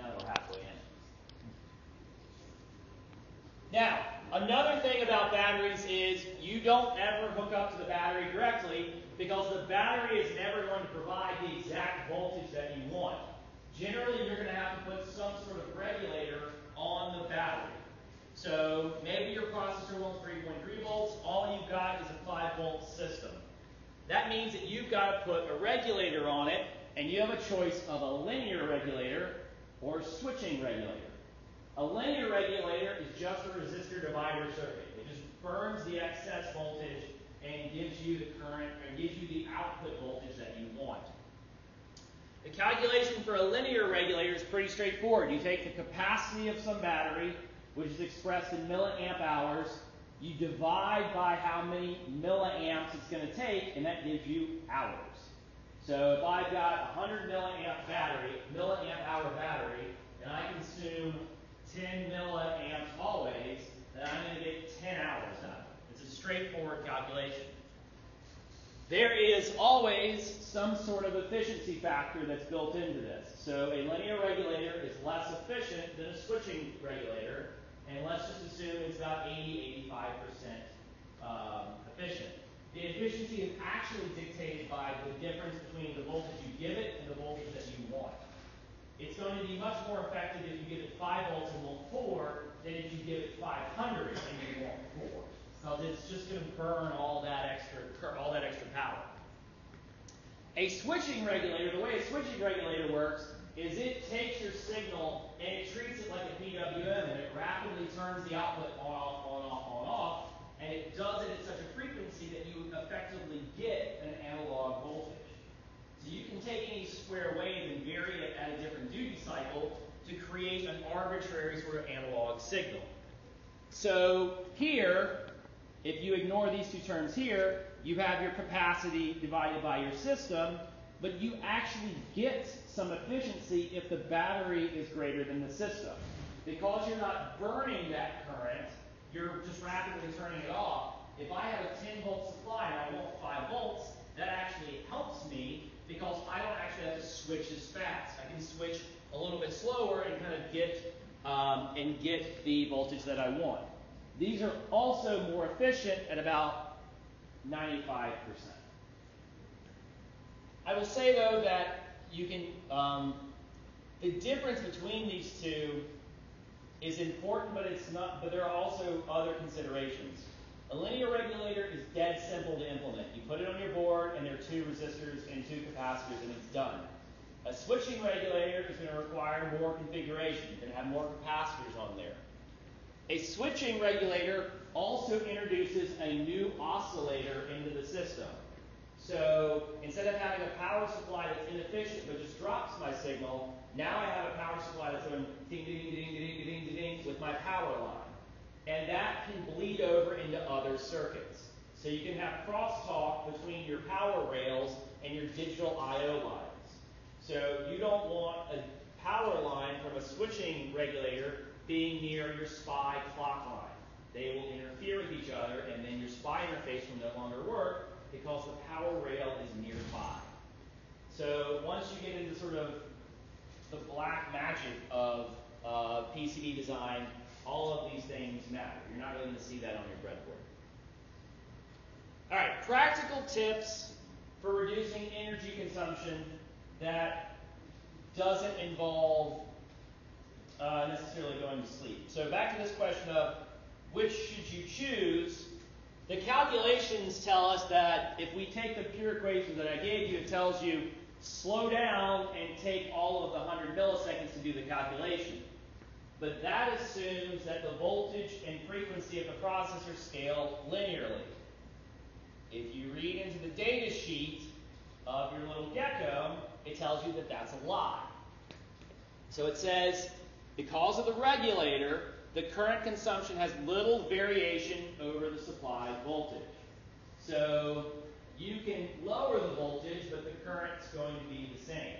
now that we're halfway in. Now, another thing about batteries is you don't ever hook up to the battery directly because the battery is never going to provide the exact voltage that you want. Generally, you're going to have to put some sort of regulator on the battery. So maybe your processor wants 3.3 volts. All you've got is a 5-volt system. That means that you've got to put a regulator on it, and you have a choice of a linear regulator or switching regulator. A linear regulator is just a resistor divider circuit. It just burns the excess voltage and gives you the current, and gives you the output voltage that you want. The calculation for a linear regulator is pretty straightforward. You take the capacity of some battery, which is expressed in milliamp hours. You divide by how many milliamps it's going to take, and that gives you hours. So if I've got a 100 milliamp hour battery, and I consume 10 milliamps always, then I'm going to get 10 hours out of it. It's a straightforward calculation. There is always some sort of efficiency factor that's built into this. So a linear regulator is less efficient than a switching regulator, and let's just assume it's about 80-85% efficient. The efficiency is actually dictated by the difference between the voltage you give it and the voltage that you want. It's going to be much more effective if you give it 5 volts and want 4 than if you give it 500 and you want 4. Because it's just going to burn all that extra power. A switching regulator, the way a switching regulator works is it takes your signal and it treats it like a PWM, and it rapidly turns the output on, off, on, off, on, off, and it does it at such a frequency that you effectively get an analog voltage. So you can take any square wave and vary it at a different duty cycle to create an arbitrary sort of analog signal. So here, if you ignore these two terms here, you have your capacity divided by your system, but you actually get some efficiency if the battery is greater than the system. Because you're not burning that current, you're just rapidly turning it off. If I have a 10-volt supply and I want 5 volts, that actually helps me because I don't actually have to switch as fast. I can switch a little bit slower and kind of get the voltage that I want. These are also more efficient at about 95%. I will say though that you can the difference between these two is important, but it's not. But there are also other considerations. A linear regulator is dead simple to implement. You put it on your board, and there are 2 resistors and 2 capacitors, and it's done. A switching regulator is going to require more configuration. You're going to have more capacitors on there. A switching regulator also introduces a new oscillator into the system. So instead of having a power supply that's inefficient but just drops my signal, now I have a power supply that's going ding, ding, ding, ding, ding, ding, ding, ding with my power line. And that can bleed over into other circuits. So you can have crosstalk between your power rails and your digital I/O lines. So you don't want a power line from a switching regulator being near your SPI clock line. They will interfere with each other, and then your SPI interface will no longer work because the power rail is nearby. So once you get into sort of the black magic of PCB design, all of these things matter. You're not going to see that on your breadboard. All right, practical tips for reducing energy consumption that doesn't involve necessarily going to sleep. So back to this question of which should you choose, the calculations tell us that if we take the pure equation that I gave you, it tells you slow down and take all of the 100 milliseconds to do the calculation. But that assumes that the voltage and frequency of the processor scale linearly. If you read into the data sheet of your little gecko, it tells you that that's a lie. So it says, because of the regulator, the current consumption has little variation over the supplied voltage. So you can lower the voltage, but the current's going to be the same.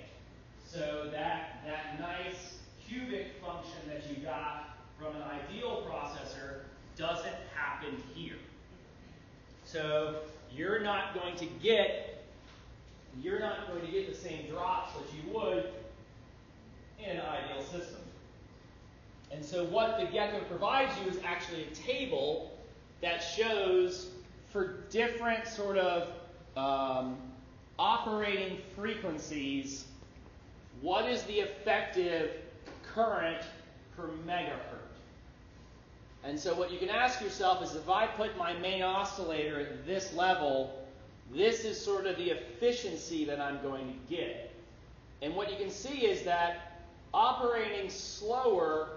So that nice cubic function that you got from an ideal processor doesn't happen here. So you're not going to get the same drops that you would in an ideal system. so what the Gecko provides you is actually a table that shows for different sort of operating frequencies, what is the effective current per megahertz? And so what you can ask yourself is, if I put my main oscillator at this level, this is sort of the efficiency that I'm going to get. And what you can see is that operating slower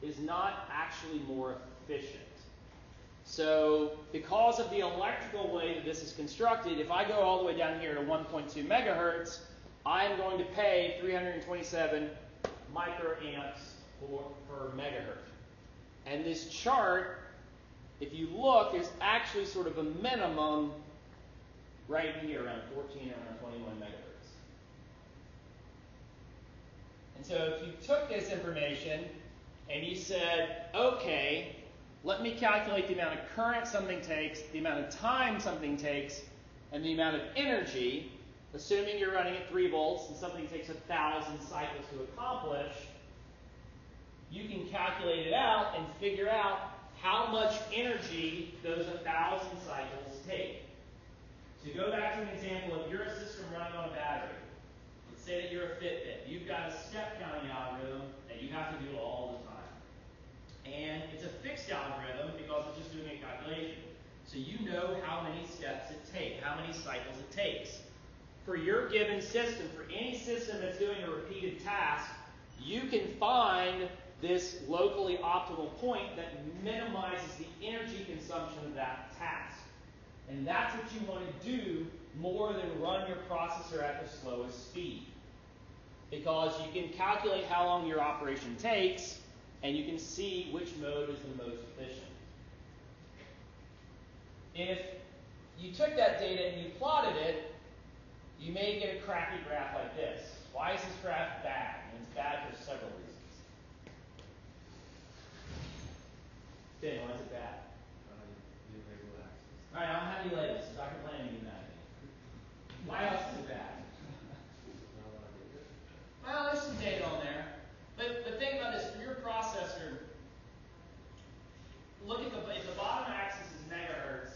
is not actually more efficient. So because of the electrical way that this is constructed, if I go all the way down here to 1.2 megahertz, I'm going to pay 327 microamps per megahertz. And this chart, if you look, is actually sort of a minimum right here, around 14 or around 21 megahertz. And so if you took this information and you said, okay, let me calculate the amount of current something takes, the amount of time something takes, and the amount of energy, assuming you're running at 3 volts and something takes 1,000 cycles to accomplish, you can calculate it out and figure out how much energy those 1,000 cycles take. To go back to an example, if you're a system running on a battery, let's say that you're a Fitbit, you've got a step counting algorithm that you have to do all the time. And it's a fixed algorithm because it's just doing a calculation. So you know how many steps it takes, how many cycles it takes. For your given system, for any system that's doing a repeated task, you can find this locally optimal point that minimizes the energy consumption of that task. And that's what you want to do more than run your processor at the slowest speed. Because you can calculate how long your operation takes, and you can see which mode is the most efficient. If you took that data and you plotted it, you may get a crappy graph like this. Why is this graph bad? And it's bad for several reasons. Ben, why is it bad? All right, I don't have any labels. Dr. Planning can that. Why else is it bad? Well, there's some data on there. But think about this. For your processor, look at if the bottom axis is megahertz,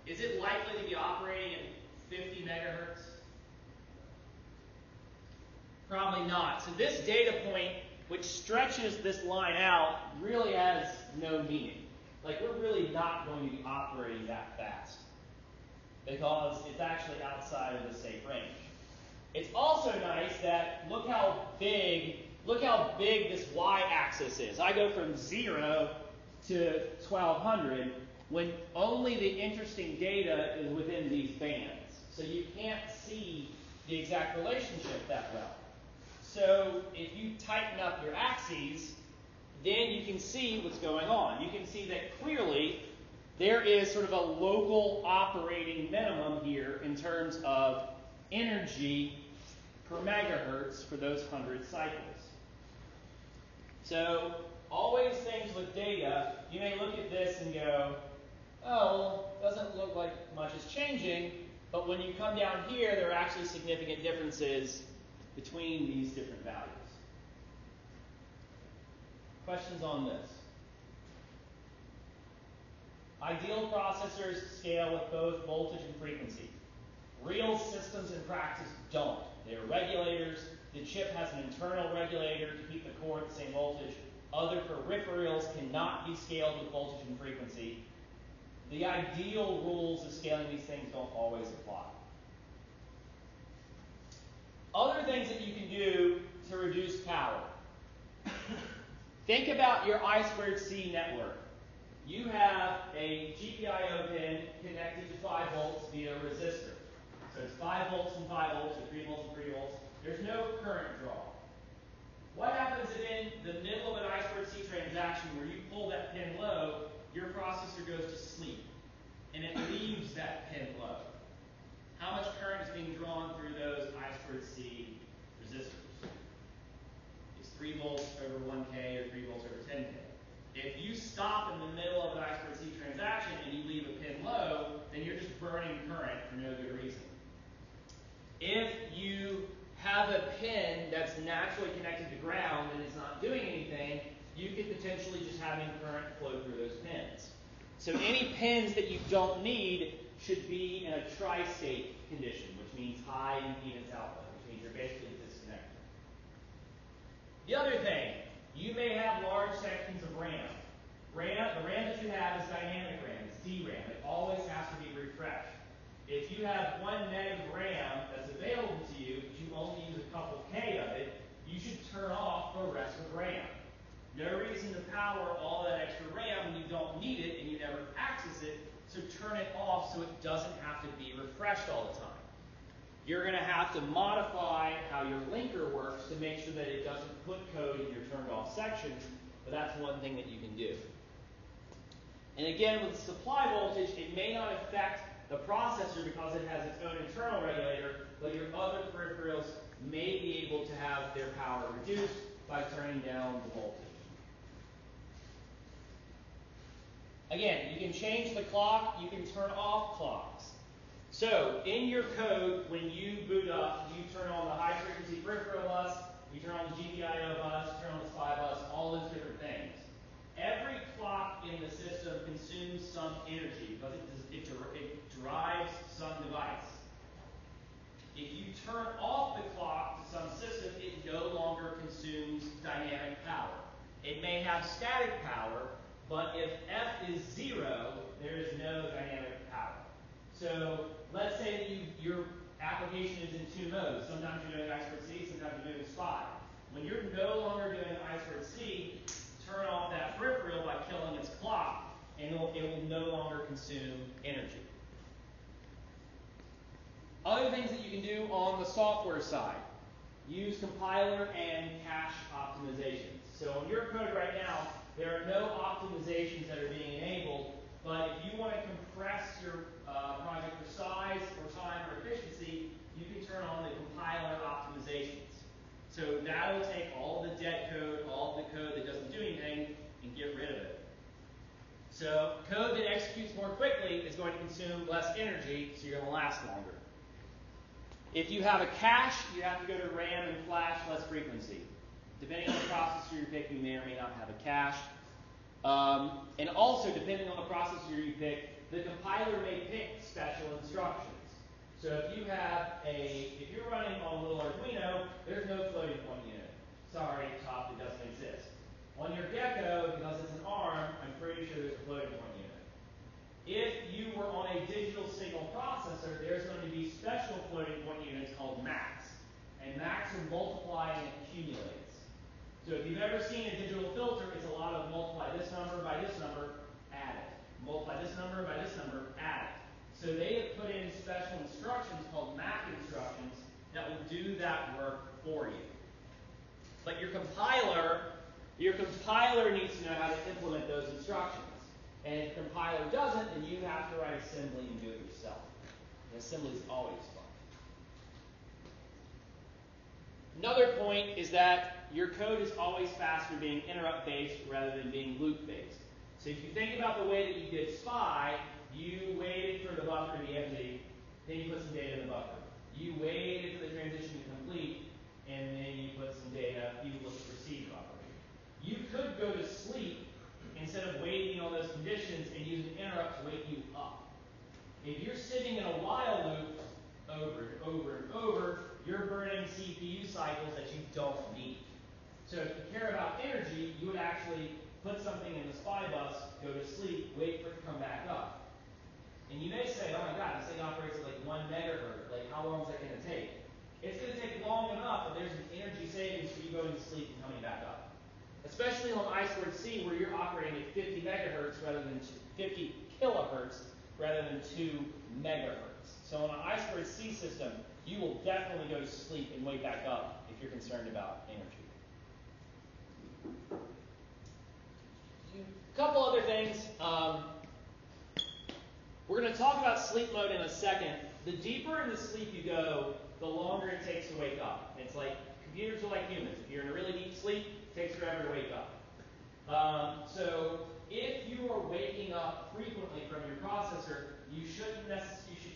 is it likely to be operating at 50 megahertz? Probably not. So this data point, which stretches this line out, really has no meaning. Like, we're really not going to be operating that fast because it's actually outside of the safe range. It's also nice that look how big this y-axis is. I go from 0 to 1200 when only the interesting data is within these bands. So you can't see the exact relationship that well. So if you tighten up your axes, then you can see what's going on. You can see that clearly there is sort of a local operating minimum here in terms of energy per megahertz for those 100 cycles. So always things with data, you may look at this and go, oh, doesn't look like much is changing, but when you come down here, there are actually significant differences between these different values. Questions on this? Ideal processors scale with both voltage and frequency. Real systems in practice don't. They're regulators. The chip has an internal regulator to keep the core at the same voltage. Other peripherals cannot be scaled with voltage and frequency. The ideal rules of scaling these things don't always apply. Other things that you can do to reduce power. Think about your I2C network. You have a GPIO pin connected to 5 volts via a resistor. So it's 5 volts and 5 volts, or 3 volts and 3 volts. There's no current draw. What happens if in the middle of an I2C transaction where you pull that pin low, your processor goes to sleep, and it leaves that pin low? How much current is being drawn through those I2C resistors? It's 3 volts over 1K or 3 volts over 10K. If you stop in the middle of an I2C transaction and you leave a pin low, then you're just burning current for no good reason. If you have a pin that's naturally connected to ground and it's not doing anything, you could potentially just having current flow through those pins. So any pins that you don't need should be in a tri-state condition, which means high impedance output, which means you're basically disconnected. The other thing, you may have large sections of RAM. The RAM that you have is dynamic RAM, it's DRAM. It always has to be refreshed. If you have 1 meg of RAM that's available to you, but you only use a couple K of it, you should turn off the rest of RAM. No reason to power all that extra RAM when you don't need it and you never access it, so turn it off so it doesn't have to be refreshed all the time. You're going to have to modify how your linker works to make sure that it doesn't put code in your turned off sections, but that's one thing that you can do. And again, with supply voltage, it may not affect the processor because it has its own internal regulator, but your other peripherals may be able to have their power reduced by turning down the voltage. Again, you can change the clock, you can turn off clocks. So, in your code, when you boot up, you turn on the high frequency peripheral bus, you turn on the GPIO bus, you turn on the SPI bus, all those different things. Every clock in the system consumes some energy because it drives some device. If you turn off the clock to some system, it no longer consumes dynamic power. It may have static power, but if F is 0, there is no dynamic power. So let's say that your application is in 2 modes. Sometimes you're doing I2C, sometimes you're doing SPI. When you're no longer doing I2C, turn off that peripheral by killing its clock, and it will no longer consume energy. Other things that you can do on the software side. Use compiler and cache optimizations. So on your code right now, there are no optimizations that are being enabled, but if you want to compress your project for size, or time, or efficiency, you can turn on the compiler optimizations. So that will take all the dead code, all the code that doesn't do anything, and get rid of it. So code that executes more quickly is going to consume less energy, so you're going to last longer. If you have a cache, you have to go to RAM and flash less frequency. Depending on the processor you pick, you may or may not have a cache. And also, depending on the processor you pick, the compiler may pick special instructions. So if you're running on a little Arduino, there's no floating point unit. Sorry, Top, it doesn't exist. On your Gecko, because it's an ARM, I'm pretty sure there's a floating point unit. If you were on a digital signal processor, there's going to be special floating point units called MACs. And MACs are multiply and accumulates. So if you've ever seen a digital filter, it's a lot of multiply this number by this number, add it. Multiply this number by this number, add it. So they have put in special instructions called MAC instructions that will do that work for you. But your compiler needs to know how to implement those instructions. And if the compiler doesn't, then you have to write assembly and do it yourself. And assembly is always fun. Another point is that your code is always faster being interrupt-based rather than being loop-based. So if you think about the way that you did SPI, you waited for the buffer to be empty, then you put some data in the buffer. You waited for the transition to complete, and then you put some data, you look for proceed buffer. You could go to sleep instead of waiting on those conditions and use an interrupt to wake you up. If you're sitting in a while loop over and over and over, you're burning CPU cycles that you don't need. So if you care about energy, you would actually put something in the SPI bus, go to sleep, wait for it to come back up. And you may say, oh my God, this thing operates at like 1 megahertz. Like, how long is that going to take? It's going to take long enough, but there's an energy savings for you going to sleep and coming back up. Especially on I2C, where you're operating at 50 megahertz rather than 50 kilohertz rather than 2 megahertz. So on an I2C system, you will definitely go to sleep and wake back up if you're concerned about energy. A couple other things. We're going to talk about sleep mode in a second. The deeper into sleep you go, the longer it takes to wake up. It's like computers are like humans. If you're in a really deep sleep, it takes forever to wake up. So if you are waking up frequently from your processor, you should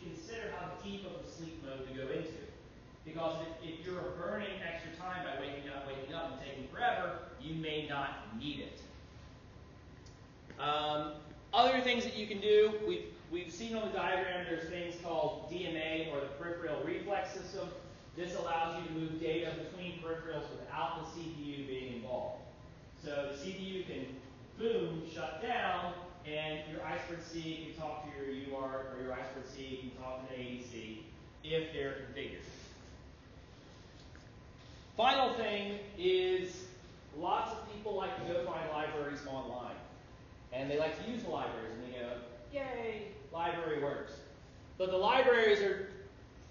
consider how deep of a sleep mode to go into. Because if you're burning extra time by waking up and taking forever, you may not need it. Other things that you can do, we've seen on the diagram, there's things called DMA, or the peripheral reflex system. This allows you to move data between peripherals without the CPU being involved. So the CPU can, boom, shut down, and your I2C can talk to your UART, or your I2C can talk to the ADC if they're configured. Final thing is, lots of people like to go find libraries online. And they like to use the libraries, and they go, yay, library works. But the libraries are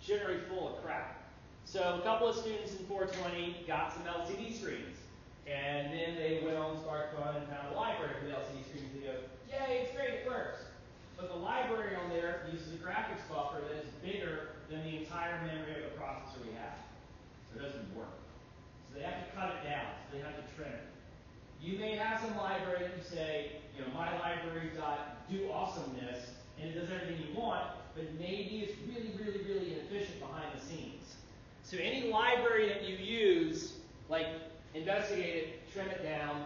generally full of crap. So a couple of students in 420 got some LCD screens. And then they went on SparkFun and found a library for the LCD screens. They go, yay, it's great, it works. But the library on there uses a graphics buffer that is bigger than the entire memory of the processor we have. So it doesn't work. So they have to cut it down. So they have to trim it. You may have some library that you say, my library's got do awesomeness, and it does everything you want, but maybe it's really, really, really inefficient behind the scenes. So any library that you use, like investigate it, trim it down,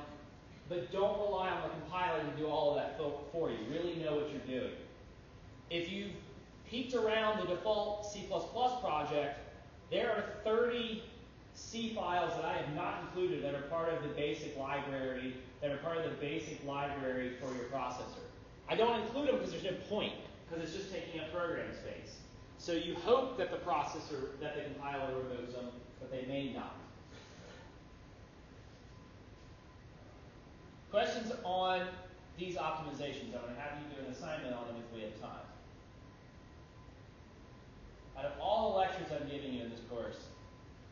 but don't rely on the compiler to do all of that for you. Really know what you're doing. If you've peeked around the default C++ project, there are 30 C files that I have not included that are part of the basic library, for your processor. I don't include them because there's no point, because it's just taking up program space. So you hope that the compiler removes them, but they may not. Questions on these optimizations? I'm going to have you do an assignment on them if we have time. Out of all the lectures I'm giving you in this course,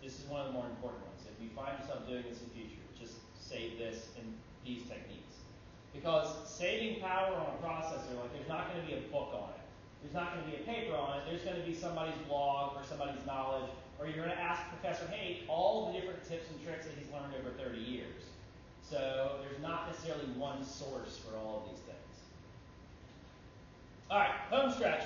this is one of the more important ones. If you find yourself doing this in the future, just save this and these techniques. Because saving power on a processor, there's not going to be a book on it. There's not going to be a paper on it. There's going to be somebody's blog or somebody's knowledge, or you're going to ask Professor Haight all the different tips and tricks that he's learned over 30 years. So there's not necessarily one source for all of these things. All right, home stretch.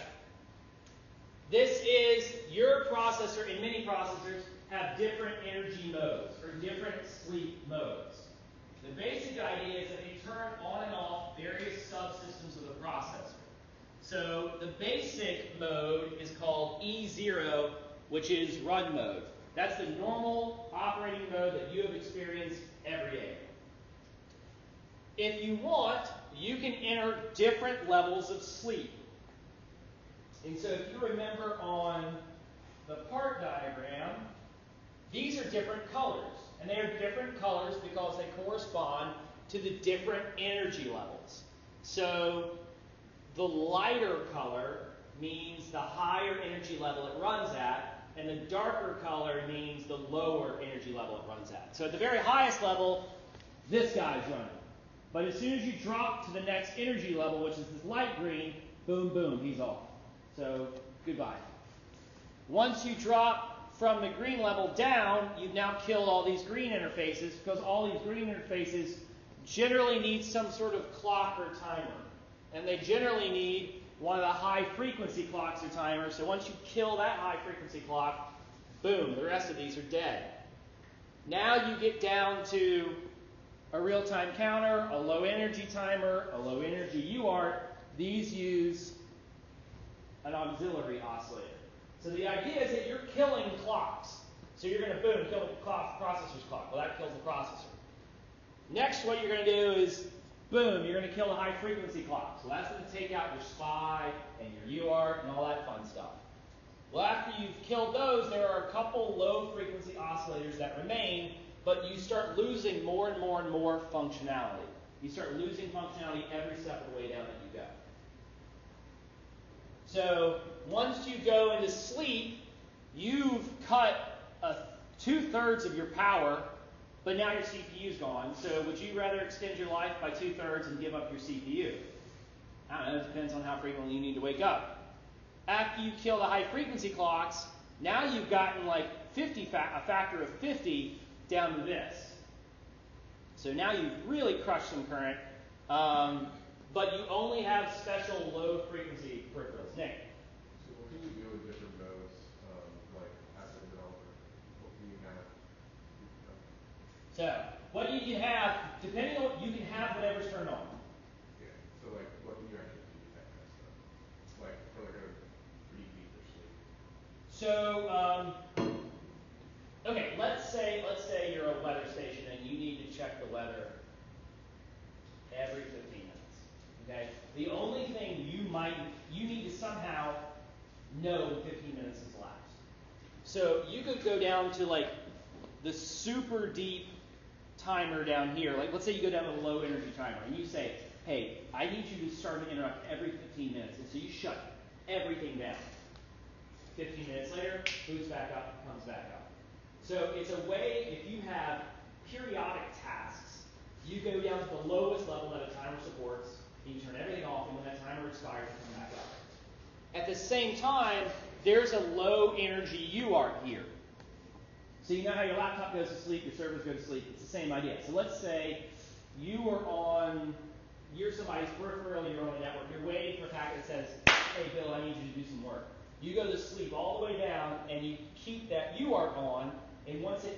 This is your processor, and many processors have different energy modes, or different sleep modes. The basic idea is that they turn on and off various subsystems of the processor. So the basic mode is called E0, which is run mode. That's the normal operating mode that you have experienced every day. If you want, you can enter different levels of sleep. And so if you remember on the part diagram, these are different colors. And they are different colors because they correspond to the different energy levels. So the lighter color means the higher energy level it runs at, and the darker color means the lower energy level it runs at. So at the very highest level, this guy's running. But as soon as you drop to the next energy level, which is this light green, boom, boom, he's off. So goodbye. Once you drop from the green level down, you've now killed all these green interfaces, because all these green interfaces generally need some sort of clock or timer. And they generally need one of the high frequency clocks or timers. So once you kill that high frequency clock, boom, the rest of these are dead. Now you get down to a real-time counter, a low energy timer, a low energy UART. These use an auxiliary oscillator. So the idea is that you're killing clocks. So you're going to, boom, kill the processor's clock. Well, that kills the processor. Next, what you're going to do is, boom, you're going to kill the high-frequency clock. So that's going to take out your SPI and your UART and all that fun stuff. Well, after you've killed those, there are a couple low-frequency oscillators that remain, but you start losing more and more and more functionality. You start losing functionality every step of the way down that you go. So once you go into sleep, you've cut 2/3 of your power, but now your CPU's gone. So would you rather extend your life by 2/3 and give up your CPU? I don't know, it depends on how frequently you need to wake up. After you kill the high frequency clocks, now you've gotten like a factor of 50 down to this. So now you've really crushed some current, but you only have special low frequency peripherals. Nick? So what can you do with different modes, like as a developer? What can you have? So what you can have, depending on, you can have whatever's turned on. Yeah. So, okay, let's say you're a weather station and you need to check the weather every 15 minutes. Okay? The only thing you need to somehow know 15 minutes has elapsed. So you could go down to like the super deep timer down here. Like let's say you go down to the low energy timer and you say, hey, I need you to start and interrupt every 15 minutes. And so you shut everything down. 15 minutes later, boots back up, comes back up. So it's a way, if you have periodic tasks, you go down to the lowest level that a timer supports, and you turn everything off, and when that timer expires, you come back up. At the same time, there's a low energy UART here. So you know how your laptop goes to sleep, your servers go to sleep. It's the same idea. So let's say you're somebody's peripheral, you're on the network, you're waiting for a packet that says, hey Bill, I need you to do some work. You go to sleep all the way down, and you keep that UART on, and once you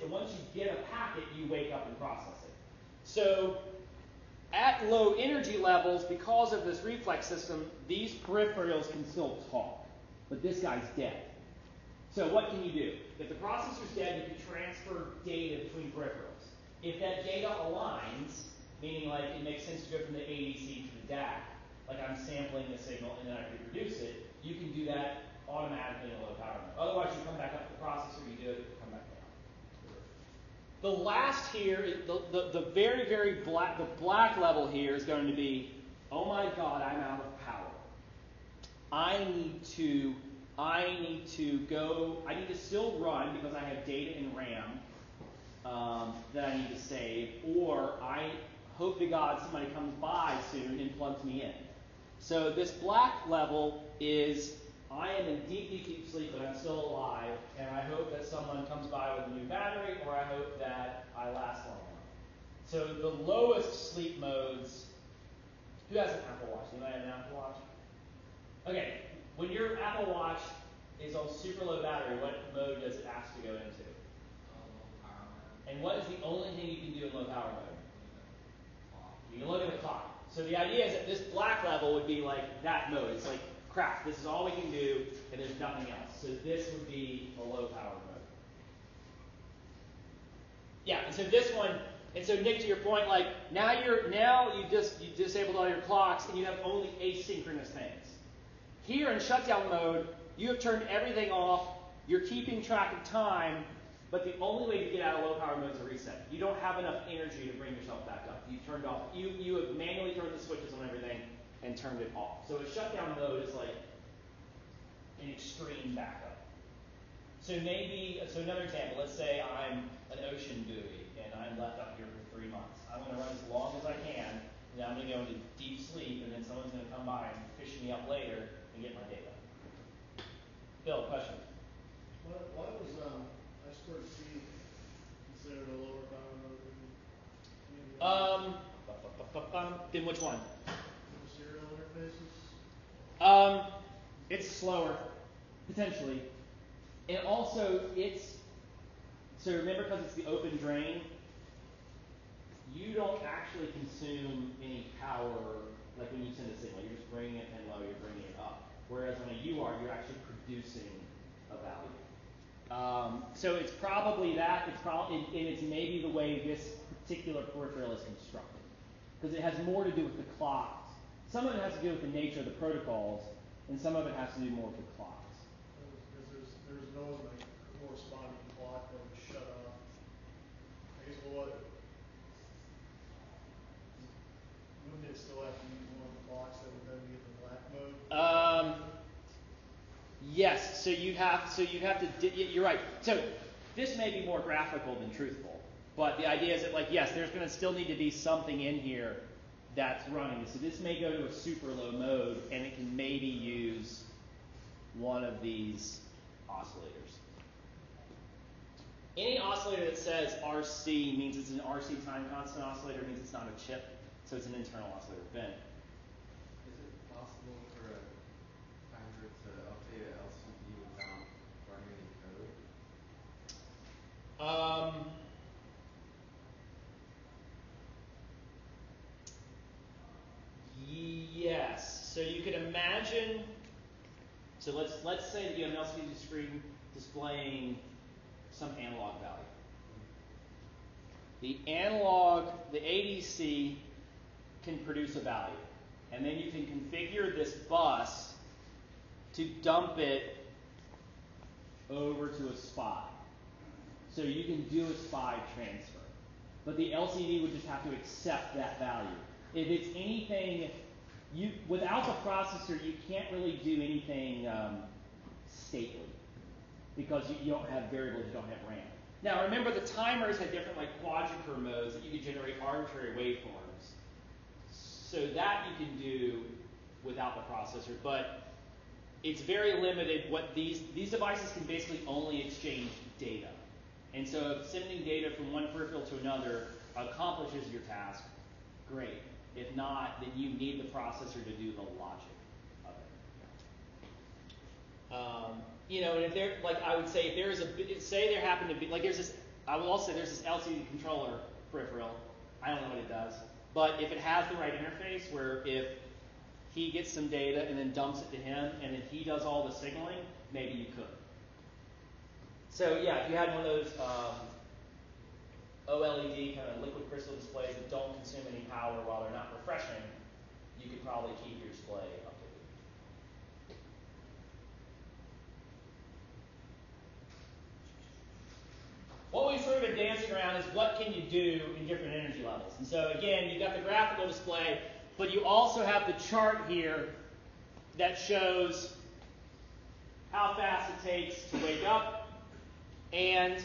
get a packet, you wake up and process it. So at low energy levels, because of this reflex system, these peripherals can still talk, but this guy's dead. So what can you do? If the processor's dead, you can transfer data between peripherals. If that data aligns, meaning like it makes sense to go from the ADC to the DAC, like I'm sampling the signal and then I reproduce it, you can do that automatically in a low power mode. Otherwise, you come back up to the processor, you do it, you come back down. The last here, the very, very black, the black level here is going to be, oh my God, I'm out of power. I need to still run because I have data in RAM that I need to save, or I hope to God somebody comes by soon and plugs me in. So this black level is, I am in deep, deep, deep sleep, but I'm still alive, and I hope that someone comes by with a new battery, or I hope that I last long enough. So the lowest sleep modes, who has an Apple Watch? Anybody have an Apple Watch? Okay, when your Apple Watch is on super low battery, what mode does it ask to go into? Low power mode. And what is the only thing you can do in low power mode? You can look at the clock. So the idea is that this black level would be like that mode. It's like, crap, this is all we can do, and there's nothing else. So this would be a low power mode. Yeah, and so this one, and so Nick, to your point, like now you disabled all your clocks and you have only asynchronous things. Here in shutdown mode, you have turned everything off, you're keeping track of time, but the only way to get out of low power mode is a reset. You don't have enough energy to bring yourself back up. You've turned off, you have manually turned the switches on everything and turned it off. So a shutdown mode is like an extreme backup. So another example, let's say I'm an ocean buoy and I'm left up here for 3 months. I'm going to run as long as I can, and then I'm going to go into deep sleep, and then someone's going to come by and fish me up later and get my data. Bill, question? Why was I2C considered a lower power mode than Then which one? serial interfaces? It's slower, potentially. And also, so remember, because it's the open drain, you don't actually consume any power, like when you send a signal. You're just bringing it in low, you're bringing it up. Whereas on a UART, you're actually producing a value. So it's probably that, and it's maybe the way this particular peripheral is constructed. Because it has more to do with the clocks. Some of it has to do with the nature of the protocols, and some of it has to do more with the clocks. Because there's no like corresponding clock that would shut off. I guess wouldn't it still have to use one of the clocks that would then be in the black mode? Yes. So you'd have to. You're right. So this may be more graphical than truthful, but the idea is that, like, yes, there's going to still need to be something in here that's running. So this may go to a super low mode, and it can maybe use one of these oscillators. Any oscillator that says RC means it's an RC time constant oscillator, means it's not a chip, so it's an internal oscillator bin. Is it possible for a timer to update an LCD without running any code? Yes. So you could imagine. So let's say that you have an LCD screen displaying some analog value. The analog, the ADC, can produce a value. And then you can configure this bus to dump it over to a SPI. So you can do a SPI transfer. But the LCD would just have to accept that value. If it's anything, without the processor, you can't really do anything stately. Because you don't have variables, you don't have RAM. Now remember, the timers had different quadriker modes that you could generate arbitrary waveforms. So that you can do without the processor, but it's very limited. What these devices can basically only exchange data. And so if sending data from one peripheral to another accomplishes your task, great. If not, then you need the processor to do the logic of it. And if there, I would say, if there is say there happened to be, there's this, I will also say there's this LCD controller peripheral. I don't know what it does. But if it has the right interface, where if he gets some data and then dumps it to him, and then he does all the signaling, maybe you could. So yeah, if you had one of those OLED kind of liquid crystal displays that don't consume any power while they're not refreshing, you could probably keep your display updated. What we've sort of been dancing around is what can you do in different energy levels. And so again, you've got the graphical display, but you also have the chart here that shows how fast it takes to wake up and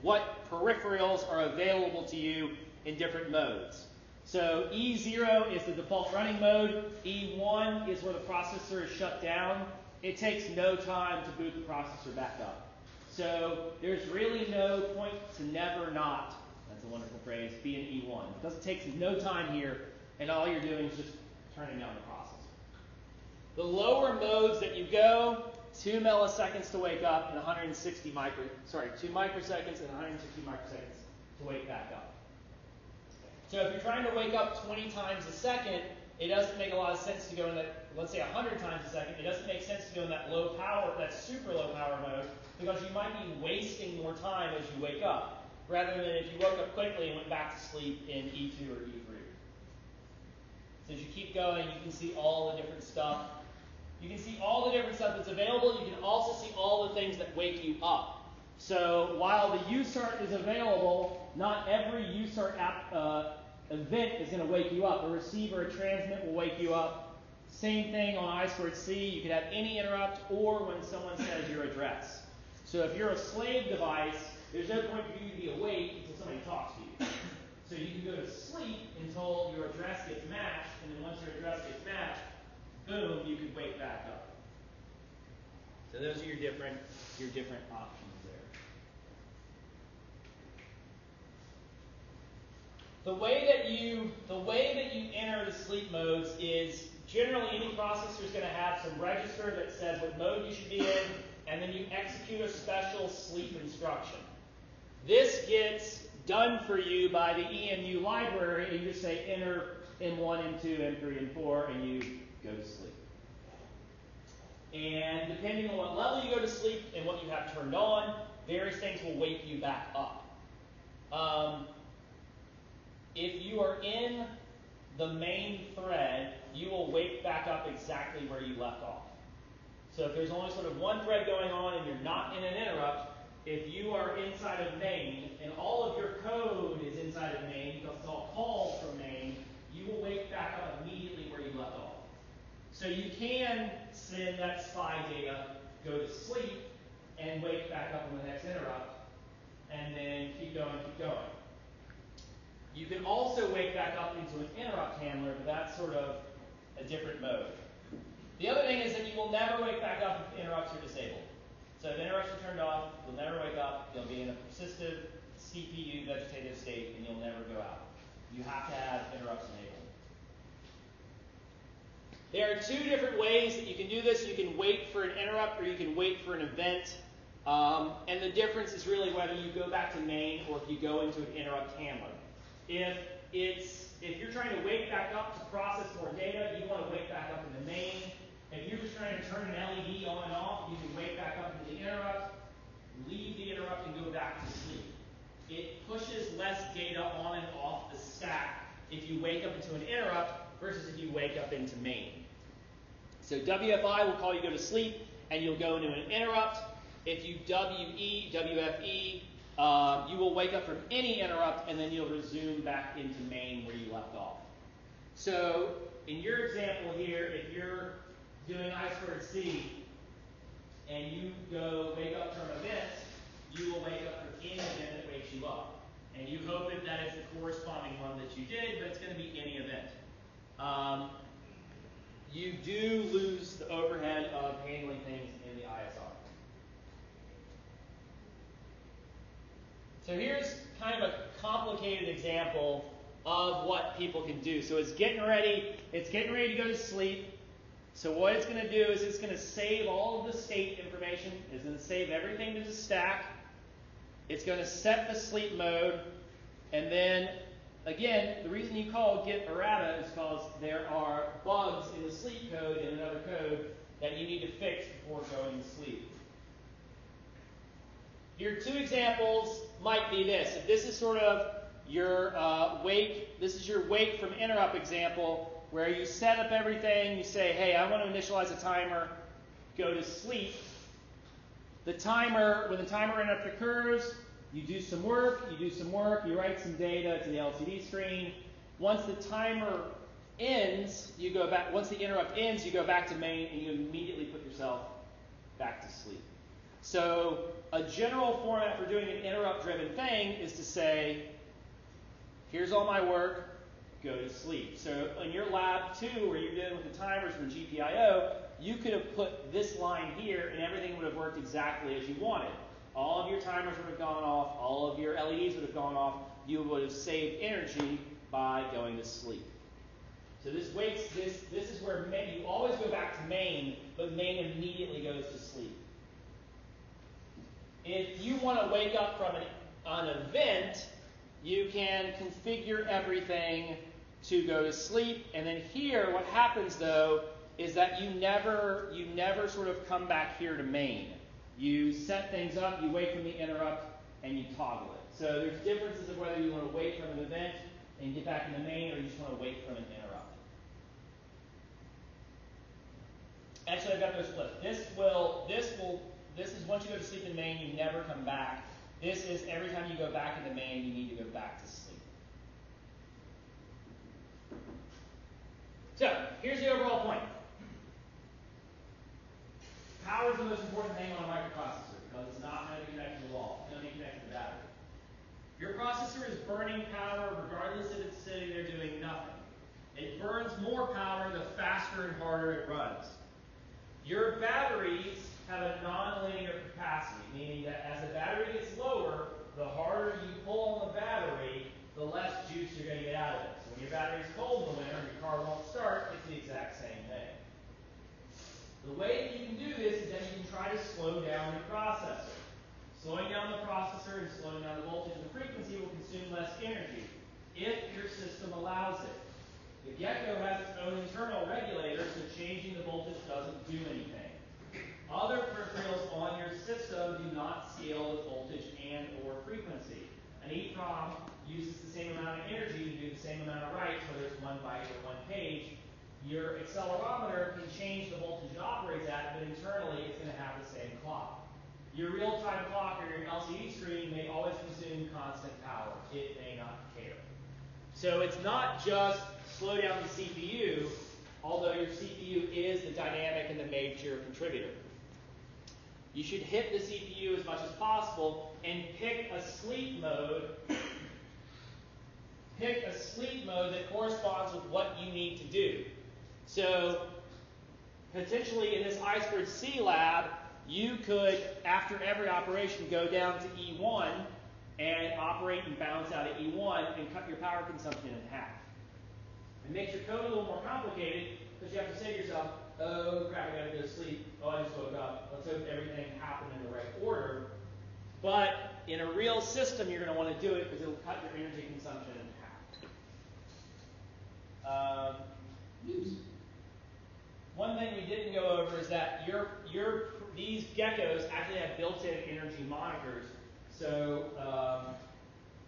what peripherals are available to you in different modes. So E0 is the default running mode. E1 is where the processor is shut down. It takes no time to boot the processor back up. So there's really no point to never not, that's a wonderful phrase, be in E1. Because it takes no time here, and all you're doing is just turning down the processor. The lower modes that you go, 2 milliseconds to wake up and 2 microseconds and 160 microseconds to wake back up. So if you're trying to wake up 20 times a second, it doesn't make a lot of sense to go in that, let's say 100 times a second, it doesn't make sense to go in that low power, that super low power mode, because you might be wasting more time as you wake up, rather than if you woke up quickly and went back to sleep in E2 or E3. So as you keep going, you can see all the different stuff. You can see all the different stuff that's available. You can also see all the things that wake you up. So while the USART is available, not every USART event is going to wake you up. A receiver, a transmit will wake you up. Same thing on I2C. You could have any interrupt or when someone says your address. So if you're a slave device, there's no point for you to be awake until somebody talks to you. So you can go to sleep until your address gets matched, and then once your address gets matched, boom, you can wake back up. So those are your different options there. The way that you enter the sleep modes is generally any processor is going to have some register that says what mode you should be in, and then you execute a special sleep instruction. This gets done for you by the EMU library, and you just say enter M1, M2, M3, and 4, and you go to sleep. And depending on what level you go to sleep and what you have turned on, various things will wake you back up. If you are in the main thread, you will wake back up exactly where you left off. So if there's only sort of one thread going on and you're not in an interrupt, if you are inside of main and all of your code is inside of main because it's all calls from main, you will wake back up immediately where you left off. So you can send that SPI data, go to sleep, and wake back up on the next interrupt, and then keep going, keep going. You can also wake back up into an interrupt handler, but that's sort of a different mode. The other thing is that you will never wake back up if interrupts are disabled. So if interrupts are turned off, you'll never wake up. You'll be in a persistent CPU vegetative state, and you'll never go out. You have to have interrupts enabled. There are two different ways that you can do this. You can wait for an interrupt, or you can wait for an event. And the difference is really whether you go back to main or if you go into an interrupt handler. If you're trying to wake back up to process more data, you want to wake back up into main. If you're just trying to turn an LED on and off, you can wake back up into the interrupt, leave the interrupt, and go back to sleep. It pushes less data on and off the stack if you wake up into an interrupt versus if you wake up into main. So WFI will call you go to sleep, and you'll go into an interrupt. If you WFE, you will wake up from any interrupt, and then you'll resume back into main where you left off. So in your example here, if you're doing I2C, and you go wake up from events, you will wake up from any event that wakes you up. And you hope that is the corresponding one that you did, but it's going to be any event. You do lose the overhead of handling things in the ISR. So here's kind of a complicated example of what people can do. So it's getting ready to go to sleep. So what it's going to do is it's going to save all of the state information. It's going to save everything to the stack. It's going to set the sleep mode. And then, again, the reason you call get errata is because there are bugs in the sleep code in another code that you need to fix before going to sleep. Your two examples might be this. If this is sort of your this is your wake from interrupt example, where you set up everything, you say, hey, I want to initialize a timer, go to sleep. When the timer interrupt occurs, you do some work, you write some data to the LCD screen. Once the timer ends, once the interrupt ends, you go back to main and you immediately put yourself back to sleep. So a general format for doing an interrupt-driven thing is to say, here's all my work, go to sleep. So in your lab 2, where you're dealing with the timers from GPIO, you could have put this line here and everything would have worked exactly as you wanted. All of your timers would have gone off, all of your LEDs would have gone off, you would have saved energy by going to sleep. So this is where you always go back to main, but main immediately goes to sleep. If you want to wake up from an event, you can configure everything to go to sleep. And then here, what happens though, is that you never sort of come back here to main. You set things up, you wait from the interrupt, and you toggle it. So there's differences of whether you want to wait from an event and get back into main, or you just want to wait from an interrupt. Actually, I've got those flipped. This is once you go to sleep in main, you never come back. This is every time you go back into main, you need to go back to sleep. So, here's the overall point. Power is the most important thing on a microprocessor because it's not going to be connected to the wall. It's going to be connected to the battery. Your processor is burning power regardless if it's sitting there doing nothing. It burns more power the faster and harder it runs. Your batteries have a nonlinear capacity, meaning that as the battery gets lower, the harder you pull on the battery, the less juice you're going to get out of it. So when your battery's cold in the winter and your car won't start, it's the exact same thing. The way that you can do this is that you can try to slow down your processor. Slowing down the processor and slowing down the voltage and the frequency will consume less energy if your system allows it. The Gecko has its own internal regulator, so changing the voltage doesn't do anything. Other peripherals on your system do not scale with voltage and or frequency. An EEPROM uses the same amount of energy to do the same amount of writes, whether it's 1 byte or 1 page. Your accelerometer can change the voltage it operates at, but internally it's going to have the same clock. Your real-time clock or your LCD screen may always consume constant power. It may not care. So it's not just slow down the CPU, although your CPU is the dynamic and the major contributor. You should hit the CPU as much as possible and pick a sleep mode. Pick a sleep mode that corresponds with what you need to do. So potentially in this I2C lab, you could, after every operation, go down to E1 and operate and bounce out of E1 and cut your power consumption in half. It makes your code a little more complicated because you have to say to yourself, oh crap, I gotta go to sleep. Oh, I just woke up. Let's hope everything happened in the right order. But in a real system, you're going to want to do it because it'll cut your energy consumption in half. News. One thing we didn't go that these geckos actually have built-in energy monitors. So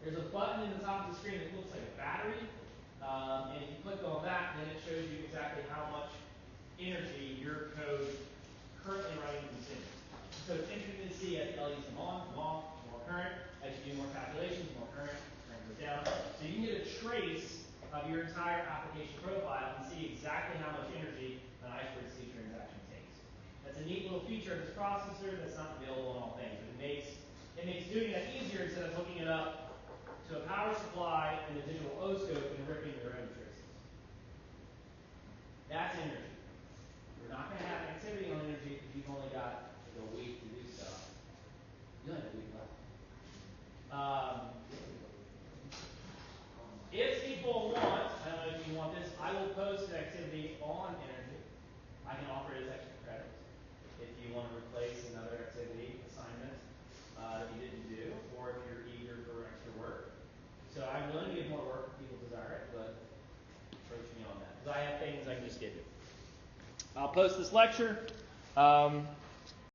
there's a button in the top of the screen that looks like a battery, and if you click on that, then it shows you exactly how much energy your code currently running consumes. So it's interesting to see as the LEDs come on, more current. As you do more calculations, more current goes down. So you can get a trace of your entire application profile and see exactly how much energy an I2C transaction takes. That's a neat little feature of this processor that's not available on all things. But it makes doing that easier instead of hooking it up to a power supply and a digital oscope and ripping your own traces. That's energy. You're not going to have activity on energy if you've only got a week to do stuff. You only have a week left. If people want, I don't know if you want this, I will post an activity on energy. I can offer it as extra credit if you want to replace another activity assignment that you didn't do, or if you're eager for extra work. So I'm willing to give more work if people desire it, but approach me on that. Because I have things I can just give you. I'll post this lecture.